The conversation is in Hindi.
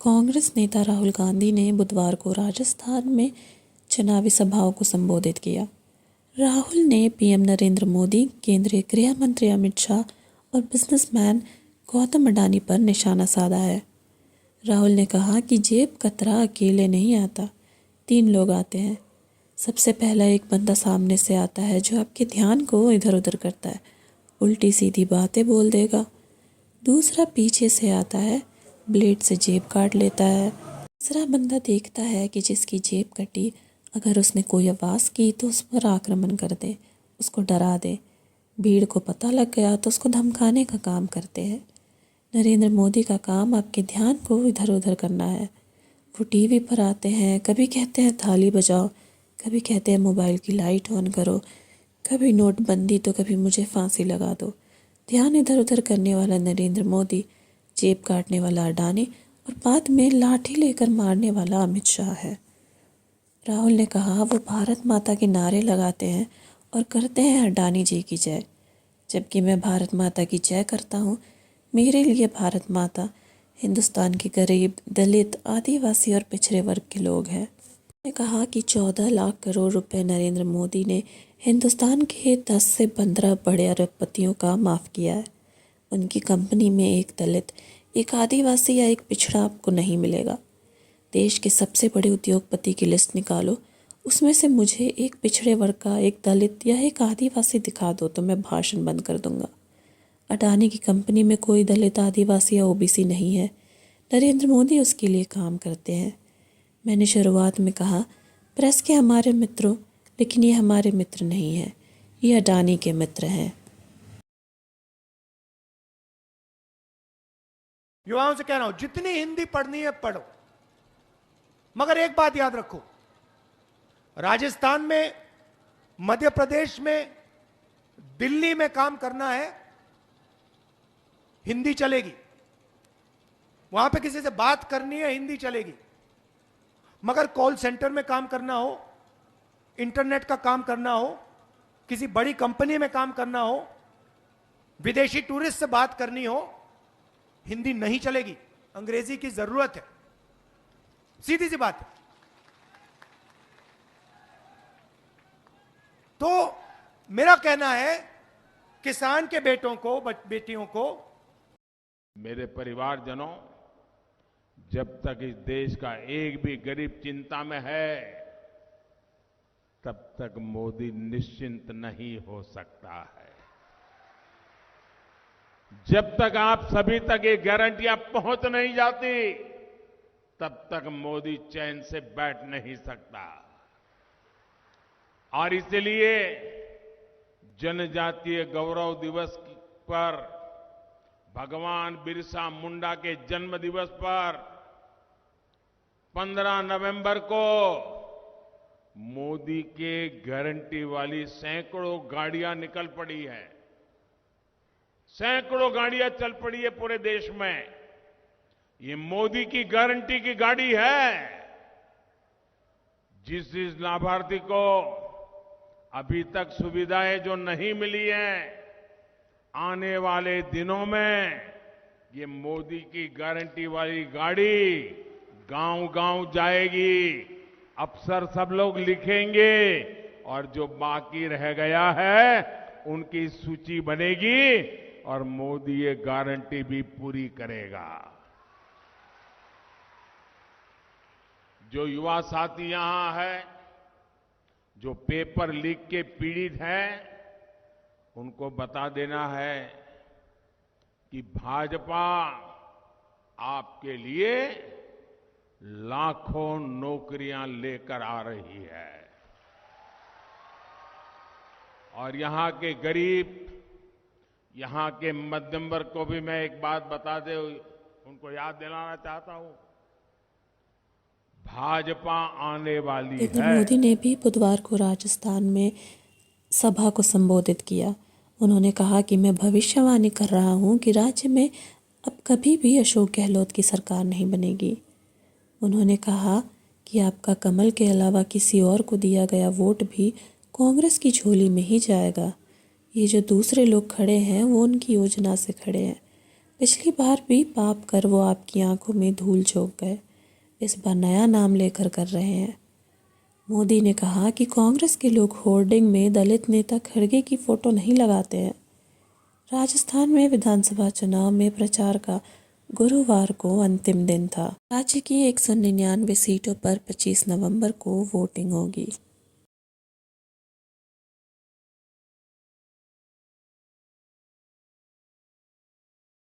कांग्रेस नेता राहुल गांधी ने बुधवार को राजस्थान में चुनावी सभाओं को संबोधित किया। राहुल ने पीएम नरेंद्र मोदी, केंद्रीय गृह मंत्री अमित शाह और बिजनेसमैन गौतम अडानी पर निशाना साधा है। राहुल ने कहा कि जेब कतरा अकेले नहीं आता, 3 लोग आते हैं। सबसे पहला एक बंदा सामने से आता है जो आपके ध्यान को इधर उधर करता है, उल्टी सीधी बातें बोल देगा। दूसरा पीछे से आता है, ब्लेड से जेब काट लेता है। तीसरा बंदा देखता है कि जिसकी जेब कटी, अगर उसने कोई आवाज़ की तो उस पर आक्रमण कर दे, उसको डरा दे। भीड़ को पता लग गया तो उसको धमकाने का काम करते हैं। नरेंद्र मोदी का काम आपके ध्यान को इधर उधर करना है। वो टीवी पर आते हैं, कभी कहते हैं थाली बजाओ, कभी कहते हैं मोबाइल की लाइट ऑन करो, कभी नोटबंदी तो कभी मुझे फांसी लगा दो। ध्यान इधर उधर करने वाला नरेंद्र मोदी, जेब काटने वाला अडानी और बाद में लाठी लेकर मारने वाला अमित शाह है। राहुल ने कहा वो भारत माता के नारे लगाते हैं और करते हैं अडानी जी की जय, जबकि मैं भारत माता की जय करता हूँ। मेरे लिए भारत माता हिंदुस्तान के गरीब, दलित, आदिवासी और पिछड़े वर्ग के लोग हैं। उन्होंने कहा कि 14 लाख करोड़ रुपए नरेंद्र मोदी ने हिंदुस्तान के 10 से 15 बड़े अरबपतियों का माफ़ किया है। उनकी कंपनी में एक दलित, एक आदिवासी या एक पिछड़ा आपको नहीं मिलेगा। देश के सबसे बड़े उद्योगपति की लिस्ट निकालो, उसमें से मुझे एक पिछड़े वर्ग का, एक दलित या एक आदिवासी दिखा दो तो मैं भाषण बंद कर दूंगा। अडानी की कंपनी में कोई दलित, आदिवासी या ओबीसी नहीं है। नरेंद्र मोदी उसके लिए काम करते हैं। मैंने शुरुआत में कहा, प्रेस के हमारे मित्रों, लेकिन ये हमारे मित्र नहीं हैं, ये अडानी के मित्र हैं। युवाओं से कह रहा हूं, जितनी हिंदी पढ़नी है पढ़ो, मगर एक बात याद रखो, राजस्थान में, मध्य प्रदेश में, दिल्ली में काम करना है, हिंदी चलेगी। वहां पे किसी से बात करनी है, हिंदी चलेगी। मगर कॉल सेंटर में काम करना हो, इंटरनेट का काम करना हो, किसी बड़ी कंपनी में काम करना हो, विदेशी टूरिस्ट से बात करनी हो, हिंदी नहीं चलेगी, अंग्रेजी की जरूरत है। सीधी सी बात है। तो मेरा कहना है, किसान के बेटों को, बेटियों को, मेरे परिवारजनों, जब तक इस देश का एक भी गरीब चिंता में है, तब तक मोदी निश्चिंत नहीं हो सकता है। जब तक आप सभी तक ये गारंटियां पहुंच नहीं जाती, तब तक मोदी चैन से बैठ नहीं सकता। और इसलिए जनजातीय गौरव दिवस पर, भगवान बिरसा मुंडा के जन्म दिवस पर 15 नवंबर को मोदी के गारंटी वाली सैकड़ों गाड़ियां निकल पड़ी हैं। सैकड़ों गाड़ियां चल पड़ी है पूरे देश में। ये मोदी की गारंटी की गाड़ी है। जिस लाभार्थी को अभी तक सुविधाएं जो नहीं मिली हैं, आने वाले दिनों में ये मोदी की गारंटी वाली गाड़ी गांव-गांव जाएगी। अफसर सब लोग लिखेंगे और जो बाकी रह गया है उनकी सूची बनेगी और मोदी ये गारंटी भी पूरी करेगा। जो युवा साथी यहां है, जो पेपर लीक के पीड़ित हैं, उनको बता देना है कि भाजपा आपके लिए लाखों नौकरियां लेकर आ रही है। और यहां के गरीब, यहां के मध्यम वर्ग को भी मैं एक बात बता दे, उनको याद दिलाना चाहता हूं, भाजपा आने वाली नरेंद्र है। मोदी ने भी बुधवार को राजस्थान में सभा को संबोधित किया। उन्होंने कहा कि मैं भविष्यवाणी कर रहा हूं कि राज्य में अब कभी भी अशोक गहलोत की सरकार नहीं बनेगी। उन्होंने कहा कि आपका कमल के अलावा किसी और को दिया गया वोट भी कांग्रेस की झोली में ही जाएगा। ये जो दूसरे लोग खड़े हैं वो उनकी योजना से खड़े हैं। पिछली बार भी पाप कर वो आपकी आंखों में धूल झोंक गए, इस बार नया नाम लेकर कर रहे हैं। मोदी ने कहा कि कांग्रेस के लोग होर्डिंग में दलित नेता खड़गे की फोटो नहीं लगाते हैं। राजस्थान में विधानसभा चुनाव में प्रचार का गुरुवार को अंतिम दिन था। राज्य की 199 सीटों पर 25 नवंबर को वोटिंग होगी।